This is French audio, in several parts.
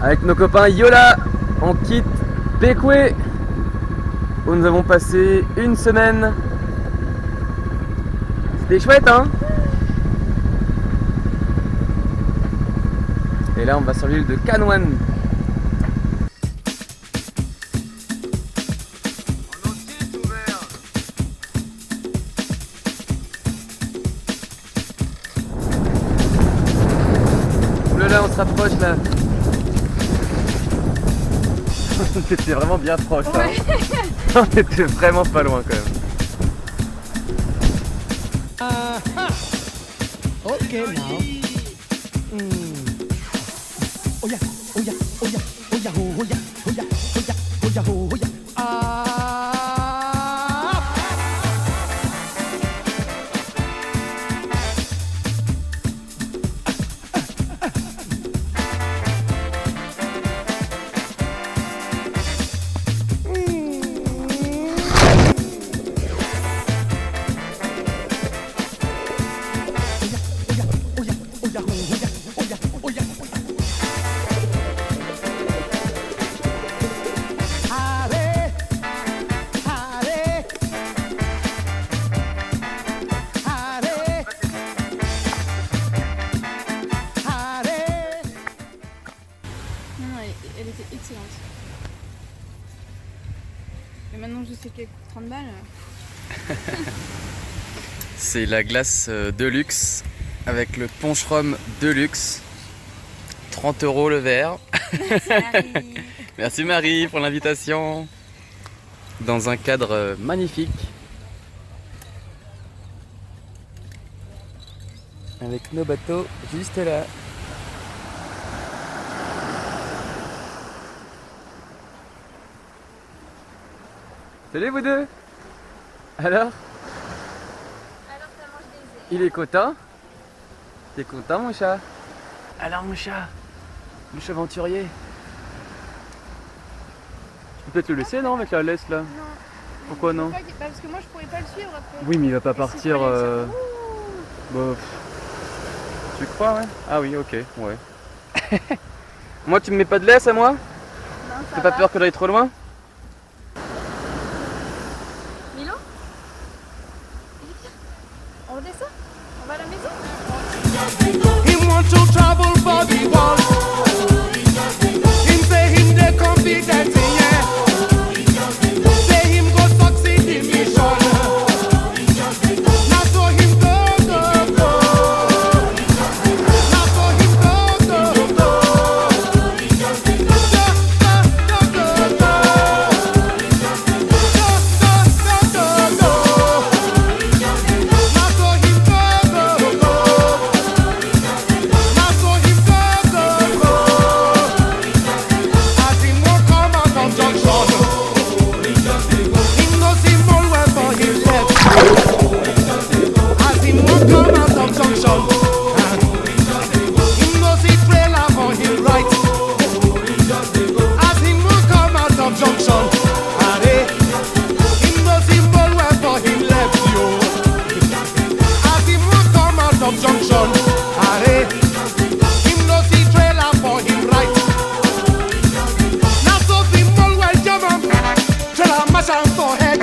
avec nos copains Yola, on quitte Bécoué où nous avons passé une semaine. C'était chouette, hein? Et là on va sur l'île de Canouane. Là on se rapproche là. On était vraiment bien proche là. Ouais. On était vraiment pas loin quand même. Ok now. Oh yeah, oh yeah, oh yeah, oh yeah, oh yeah, oh yeah, oh yeah, oh yeah, oh yeah. Elle était excellente. Et maintenant je sais qu'elle coûte 30 balles. C'est la glace Deluxe avec le punch rhum Deluxe. 30 € le verre. Merci Marie. Merci Marie pour l'invitation. Dans un cadre magnifique. Avec nos bateaux juste là. Salut vous deux. Alors, ça mange des œufs. il est content? T'es content mon chat? Alors mon chat aventurier. Tu peux peut-être le laisser non avec la laisse là? Non. Pourquoi non? Parce que moi je pourrais pas le suivre après. Oui mais il va pas partir. Bon, tu crois ouais? Ah oui ok ouais. Moi tu me mets pas de laisse à moi? Non, T'as pas peur que j'aille trop loin? Milo? On redescend? On va à la maison? He wants to travel for the world. Him say him dey confident, yeah. Say him go succeed in mission. Now so him go, go, go. Now so him go, go, go. Go, go, go, go, go. Go, go, go, go, go. Now so him go, go, go. Now so him go, go, go. As him won't come out of junction, him no see more well for him left. As him won't come out of junction, him no see trailer for him right. As him won't come out of junction, him no see more well for him left, yo. As him won't come out of junction, him no see trailer for him right. Now so the Molwell jam 'em, trailer mash 'em for head.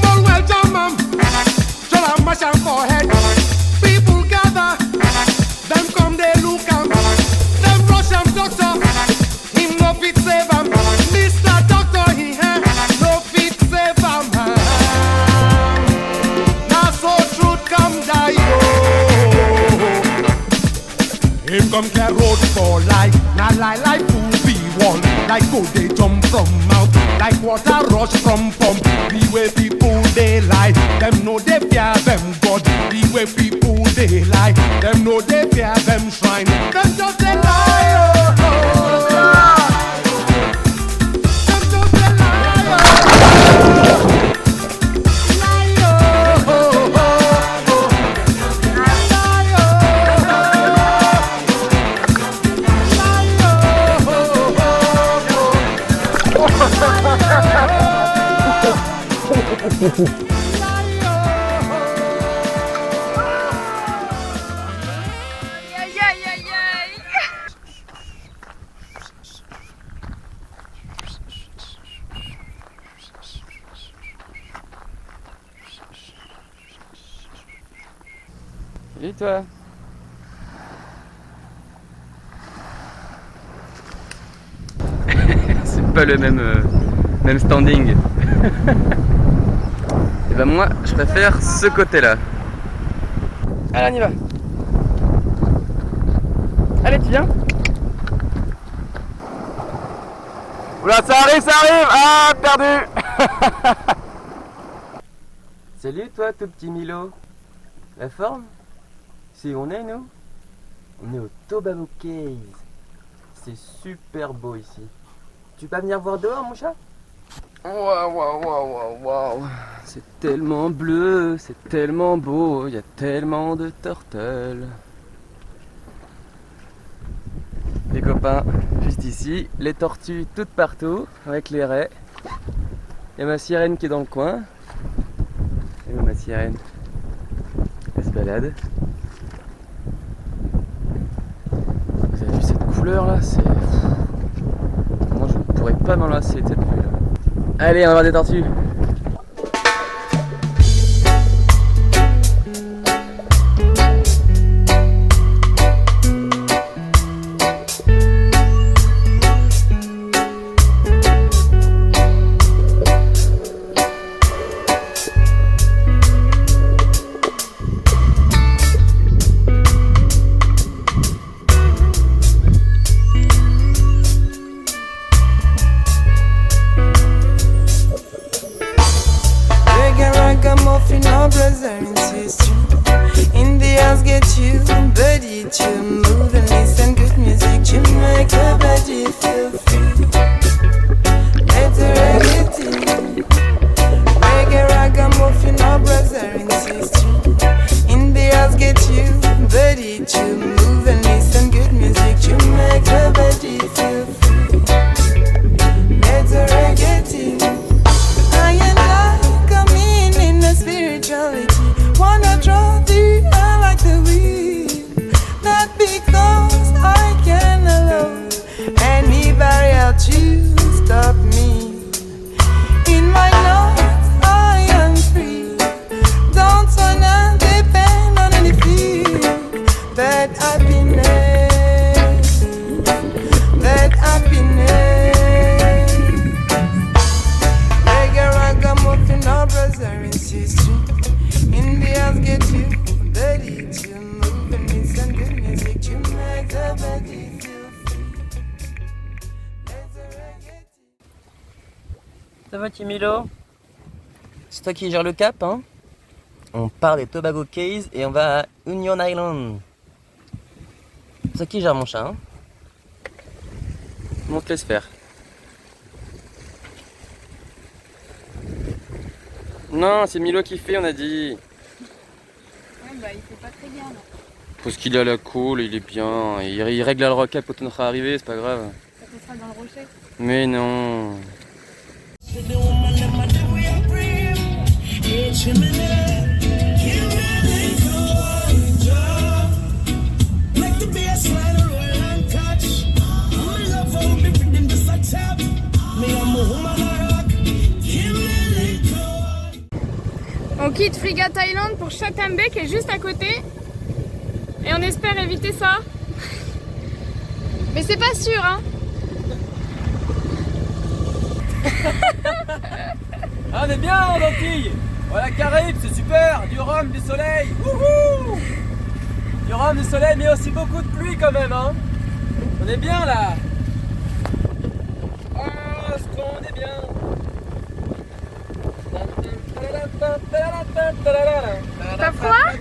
Molwell jam 'em, trailer mash 'em for head. People gather, them come they look 'em, them rush 'em doctor, him no fit save 'em. Mr. Doctor he no fit save 'em. Now so truth come die yo. Him come clear road for life, na lie like fool be one. Like go they jump from mouth, like water rush from pump. The way people they lie, them know they fear them God. The way people they lie, them know they fear them shrine. Them just they lie, oh, oh, oh. Them just they lie, oh, lie, oh, oh, oh, oh. Aïe aïe aïe aïe. Et toi? C'est pas le même standing. Et ben moi, je préfère ce côté-là. Allez, on y va. Allez, tu viens? Oula, ça arrive! Ah, perdu! Salut toi, tout petit Milo. La forme? C'est où on est, nous? On est au Tobago Caves. C'est super beau ici. Tu peux venir voir dehors, mon chat? Waouh. C'est tellement bleu, c'est tellement beau, il y a tellement de turtles. Les copains, juste ici, les tortues toutes partout, avec les raies. Il y a ma sirène qui est dans le coin. Et ma sirène, elle se balade. Vous avez vu cette couleur là? C'est... Moi je ne pourrais pas m'en lasser de cette vue là. Allez, on va voir des tortues. Ça va, Timilo? C'est toi qui gère le cap, hein? On part des Tobago Cays et on va à Union Island. C'est toi qui gère mon chat, hein? On te laisse faire. Non, c'est Milo qui fait, on a dit. Ouais, bah il fait pas très bien, non. Parce qu'il a la cool, il est bien. Il règle le rocket quand on sera arrivé, c'est pas grave. Ça te sera dans le rocher. Mais non. On quitte Frigate Island pour Chatham Bay qui est juste à côté. Et on espère éviter ça. Mais c'est pas sûr, hein. Ah, on est bien en Antilles. Voilà, Caraïbes, c'est super. Du rhum, du soleil. Wouhou! Du rhum, du soleil, mais aussi beaucoup de pluie quand même, hein. On est bien là. Oh, ce qu'on est bien. T'as froid?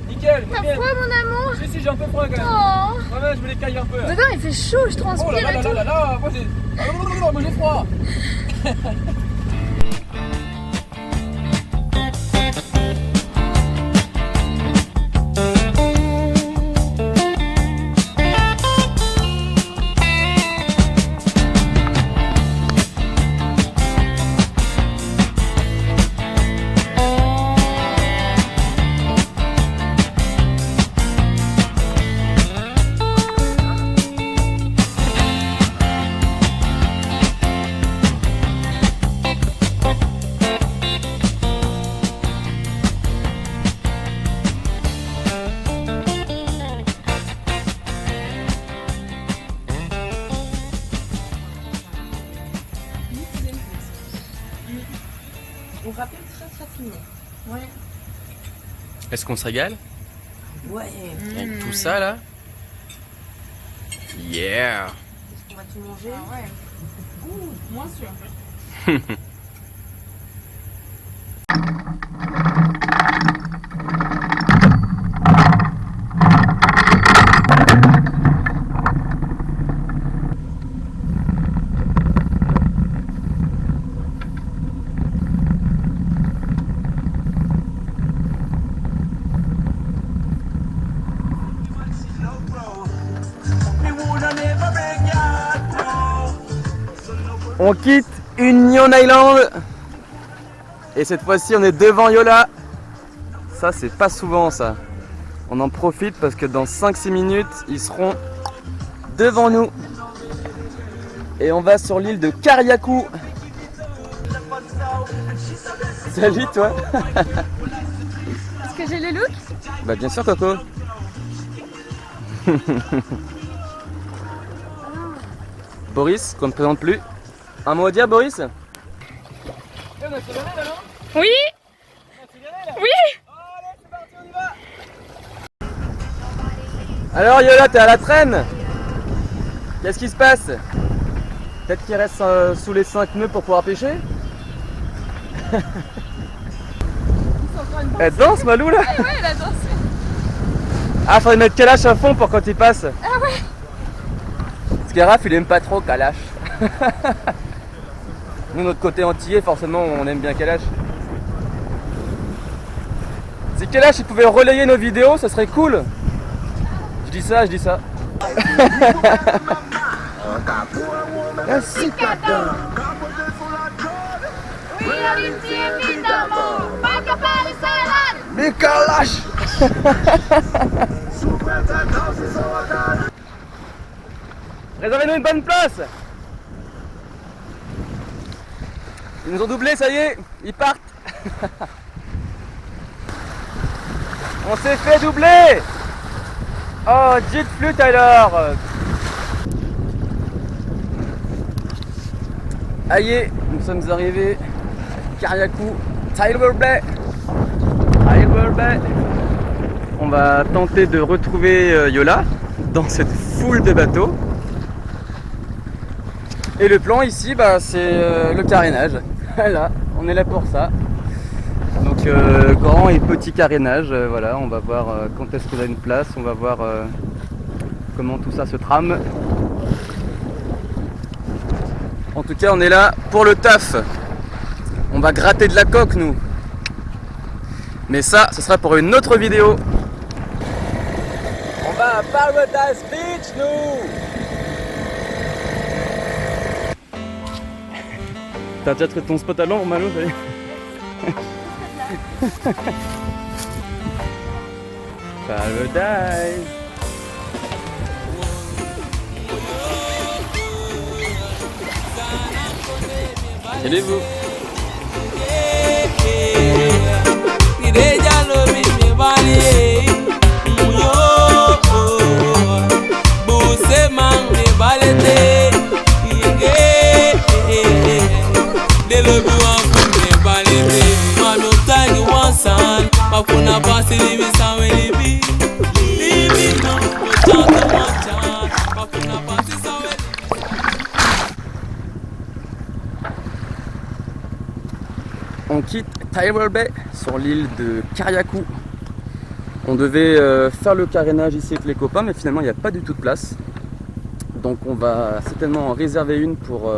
Nickel, T'as bien. froid, mon amour? Si, j'ai un peu froid quand même. Oh. Ouais, je me les caille un peu. Là. Dedans il fait chaud, je Oh transpire là là et là tout. là là, moi j'ai froid. Ouais. Est-ce qu'on se régale? Ouais. Avec tout ça là? Yeah! Est-ce qu'on va tout manger? Ah ouais. Ouh, moins sûr. On quitte Union Island et cette fois-ci on est devant Yola. Ça c'est pas souvent ça. On en profite parce que dans 5-6 minutes ils seront devant nous. Et on va sur l'île de Kariakou. Salut toi. Est-ce que j'ai le look? Bah bien sûr Coco. Boris, qu'on ne présente plus. Un mot à dire Boris? Oui. Oui. Alors Yola, t'es à la traîne? Qu'est-ce qui se passe? Peut-être qu'il reste sous les 5 nœuds pour pouvoir pêcher? Elle danse Malou là? Ouais, elle a dansé. Ah, faudrait mettre Kalash à fond pour quand il passe. Ah ouais. Parce que Raph il aime pas trop Kalash. Nous notre côté antillais forcément on aime bien Kalash. Si Kalash il pouvait relayer nos vidéos ça serait cool. Je dis ça. Mais Kalash. Réservez-nous une bonne place. Ils nous ont doublé, ça y est, ils partent. On s'est fait doubler. Oh, dites-le Tyler. Aïe, nous sommes arrivés. Kariakou, Tyler Bay. On va tenter de retrouver Yola dans cette foule de bateaux. Et le plan ici, bah, c'est le carénage. Voilà, on est là pour ça. Donc grand et petit carénage, voilà, on va voir quand est-ce qu'on a une place, on va voir comment tout ça se trame. En tout cas, on est là pour le taf. On va gratter de la coque, nous. Mais ça, ce sera pour une autre vidéo. On va à Paradise Beach, nous. T'as déjà trouvé ton spot à l'ombre, Malo? Paradise. Allez-vous. On quitte Tyler Bay sur l'île de Kariakou. On devait faire le carénage ici avec les copains, mais finalement il n'y a pas du tout de place. Donc on va certainement en réserver une pour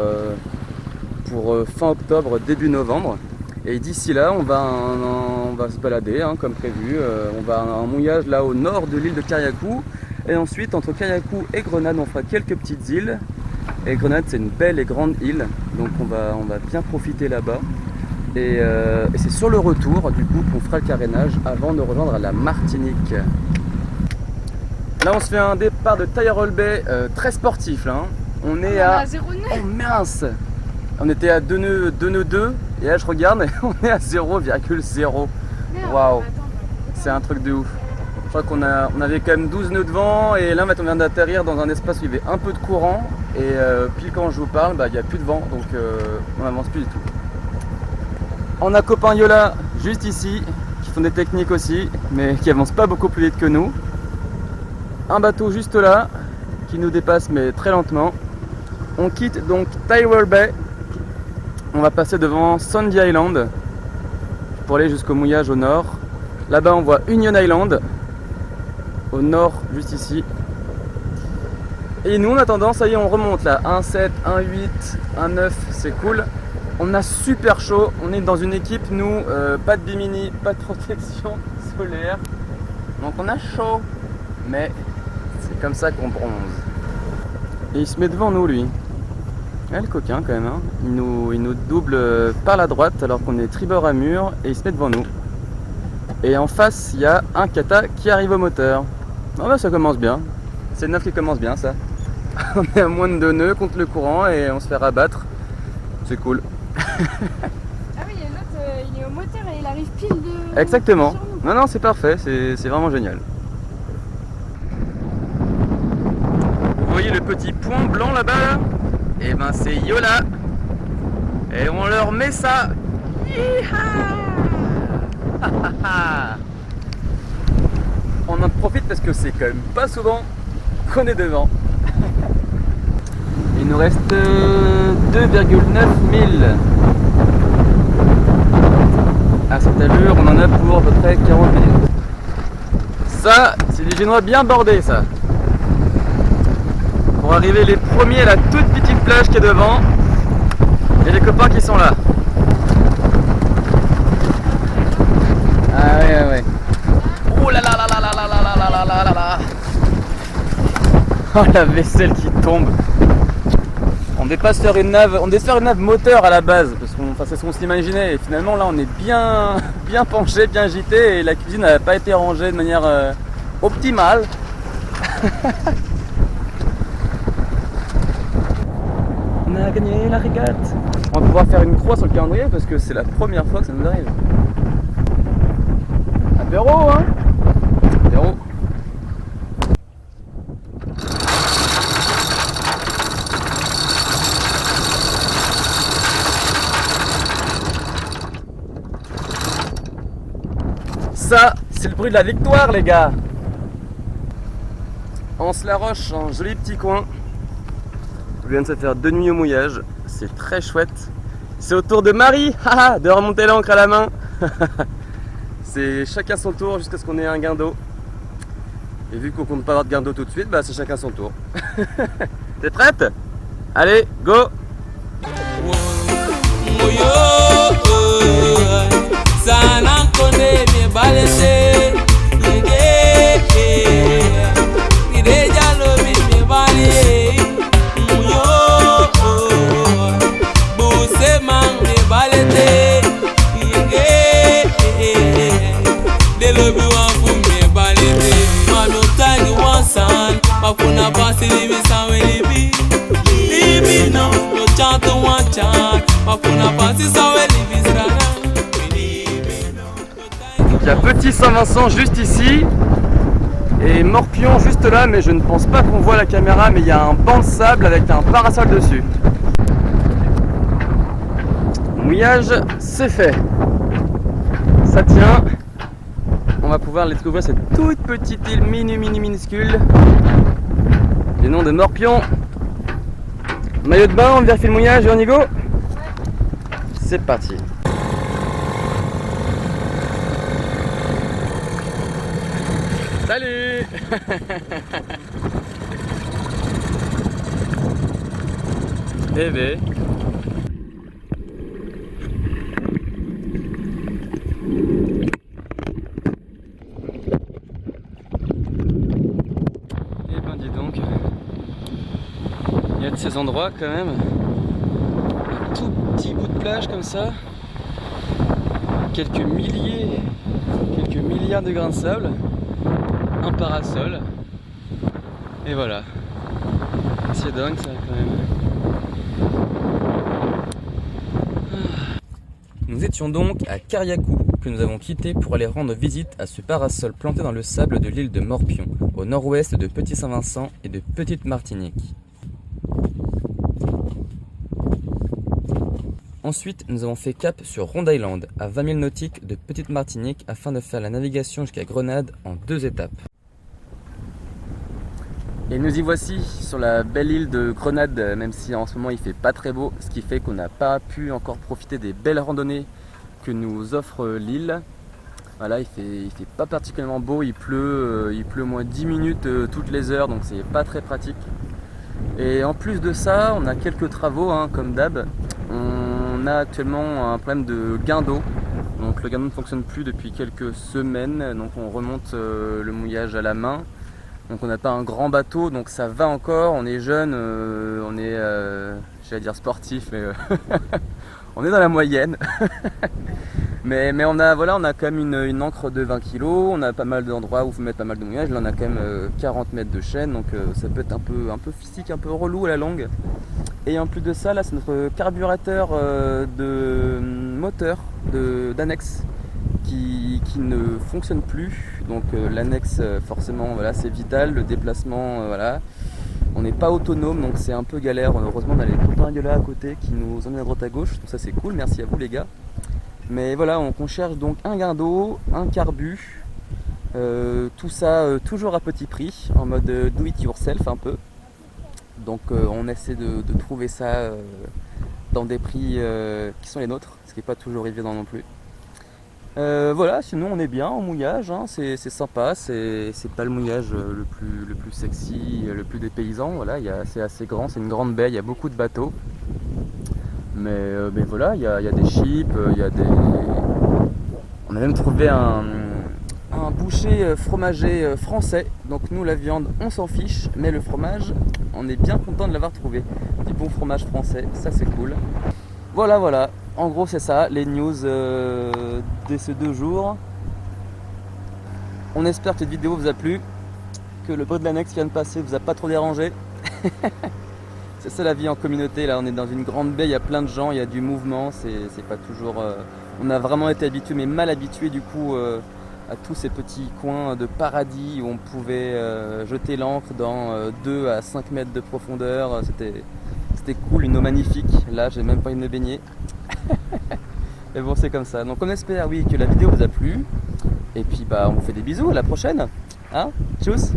fin octobre, début novembre. Et d'ici là, on va se balader hein, comme prévu. On va à un mouillage là au nord de l'île de Kariakou. Et ensuite, entre Kariakou et Grenade, on fera quelques petites îles. Et Grenade, c'est une belle et grande île. Donc on va bien profiter là-bas. Et c'est sur le retour, du coup, qu'on fera le carénage avant de rejoindre la Martinique. Là, on se fait un départ de Tyler Bay très sportif. Là, hein. On est à 0,9. Oh mince! On était à 2 nœuds 2, et là je regarde et on est à 0,0. Waouh! C'est un truc de ouf. Je crois qu'on avait quand même 12 nœuds de vent et là on vient d'atterrir dans un espace où il y avait un peu de courant et pile quand je vous parle, bah, il n'y a plus de vent donc on n'avance plus du tout. On a copain Yola juste ici, qui font des techniques aussi, mais qui avancent pas beaucoup plus vite que nous. Un bateau juste là, qui nous dépasse mais très lentement. On quitte donc Tyrrell Bay. On va passer devant Sandy Island pour aller jusqu'au mouillage au nord. Là-bas on voit Union Island, au nord juste ici. Et nous en attendant, ça y est, on remonte là, 1,7, 1,8, 1,9, c'est cool. On a super chaud, on est dans une équipe, nous, pas de bimini, pas de protection solaire. Donc on a chaud, mais c'est comme ça qu'on bronze. Et il se met devant nous lui. Ah, le coquin quand même, hein. Il nous double par la droite alors qu'on est tribord à mur et il se met devant nous. Et en face, il y a un kata qui arrive au moteur. Ah bah ça commence bien, c'est le neuf qui commence bien ça. On est à moins de 2 nœuds contre le courant et on se fait rabattre. C'est cool. Ah oui, et l'autre, il est au moteur et il arrive pile de... Exactement. sur nous. Non, c'est parfait, c'est vraiment génial. Vous voyez le petit point blanc là-bas là? Et ben c'est Yola. Et on leur met ça. On en profite parce que c'est quand même pas souvent qu'on est devant. Il nous reste 2,9 milles. À cette allure, on en a pour à peu près 40 minutes. Ça, c'est des génois bien bordés, ça. Pour arriver les premiers à la toute petite plage qui est devant, il y a les copains qui sont là. Ah ouais. Oh là là là là là là là là là là là là. Oh la vaisselle qui tombe. On devait pas se faire une nave, on devait se faire une nave moteur à la base, parce qu'on, enfin, c'est ce qu'on s'imaginait. Et finalement là on est bien penché, bien gité, et la cuisine n'a pas été rangée de manière optimale. On a gagné la régate. On va pouvoir faire une croix sur le calendrier parce que c'est la première fois que ça nous arrive. Apéro, hein? Apéro. Ça, c'est le bruit de la victoire, les gars. Anse-la-Roche, un joli petit coin. On vient de se faire 2 nuits au mouillage. C'est très chouette. C'est au tour de Marie de remonter l'ancre à la main. C'est chacun son tour jusqu'à ce qu'on ait un gain d'eau. Et vu qu'on compte pas avoir de gain d'eau tout de suite, bah c'est chacun son tour. T'es prête? Allez, go! Il y a Petit Saint-Vincent juste ici et Morpion juste là, mais je ne pense pas qu'on voit la caméra, mais il y a un banc de sable avec un parasol dessus. Mouillage, c'est fait. Ça tient. On va pouvoir aller découvrir cette toute petite île minuscule. Les noms de Morpion. Maillot de bain, on vérifie le mouillage et on y go. C'est parti. Salut. Bébé. Eh ben dis donc, il y a de ces endroits quand même, un tout petit bout de plage comme ça, quelques milliards de grains de sable, un parasol, et voilà. C'est dingue ça quand même. Nous étions donc à Kariakou, que nous avons quitté pour aller rendre visite à ce parasol planté dans le sable de l'île de Morpion, au nord-ouest de Petit Saint-Vincent et de Petite Martinique. Ensuite, nous avons fait cap sur Rhode Island, à 20 000 nautiques de Petite Martinique, afin de faire la navigation jusqu'à Grenade en 2 étapes. Et nous y voici sur la belle île de Grenade, même si en ce moment il fait pas très beau, ce qui fait qu'on n'a pas pu encore profiter des belles randonnées que nous offre l'île. Voilà, il fait pas particulièrement beau, il pleut moins 10 minutes toutes les heures, donc c'est pas très pratique. Et en plus de ça, on a quelques travaux, hein, comme d'hab. On a actuellement un problème de gain d'eau. Donc le gain d'eau ne fonctionne plus depuis quelques semaines, donc on remonte le mouillage à la main. Donc on n'a pas un grand bateau, donc ça va encore, on est jeune, on est, j'allais dire sportif, mais on est dans la moyenne. mais on a quand même une ancre de 20 kg, on a pas mal d'endroits où il faut mettre pas mal de mouillage, là on a quand même 40 mètres de chaîne, donc ça peut être un peu physique, un peu relou à la longue. Et en plus de ça, là c'est notre carburateur de moteur d'annexe qui ne fonctionne plus. Donc l'annexe forcément voilà, c'est vital, le déplacement voilà. On n'est pas autonome donc c'est un peu galère. Heureusement on a les copains là à côté qui nous emmènent à droite à gauche, donc ça c'est cool, merci à vous les gars. Mais voilà, on cherche donc un gain d'eau, un carbu, tout ça toujours à petit prix, en mode do it yourself un peu. Donc on essaie de trouver ça dans des prix qui sont les nôtres, ce qui n'est pas toujours évident non plus. Voilà, sinon on est bien en mouillage, hein, c'est sympa, c'est pas le mouillage le plus sexy, le plus dépaysant, voilà, c'est assez grand, c'est une grande baie, il y a beaucoup de bateaux. Mais voilà, il y a des chips, on a même trouvé un boucher fromager français, donc nous la viande on s'en fiche, mais le fromage on est bien content de l'avoir trouvé, du bon fromage français, ça c'est cool. Voilà, en gros c'est ça, les news de ces 2 jours. On espère que cette vidéo vous a plu, que le bruit de l'annexe qui vient de passer vous a pas trop dérangé. C'est ça la vie en communauté, là on est dans une grande baie, il y a plein de gens, il y a du mouvement, c'est pas toujours... on a vraiment été habitué, mais mal habitué du coup à tous ces petits coins de paradis où on pouvait jeter l'ancre dans 2 à 5 mètres de profondeur, c'était cool, une eau magnifique, là j'ai même pas envie de me baigner. Mais bon c'est comme ça, donc on espère oui que la vidéo vous a plu, et puis bah on vous fait des bisous, à la prochaine, hein, tchuss.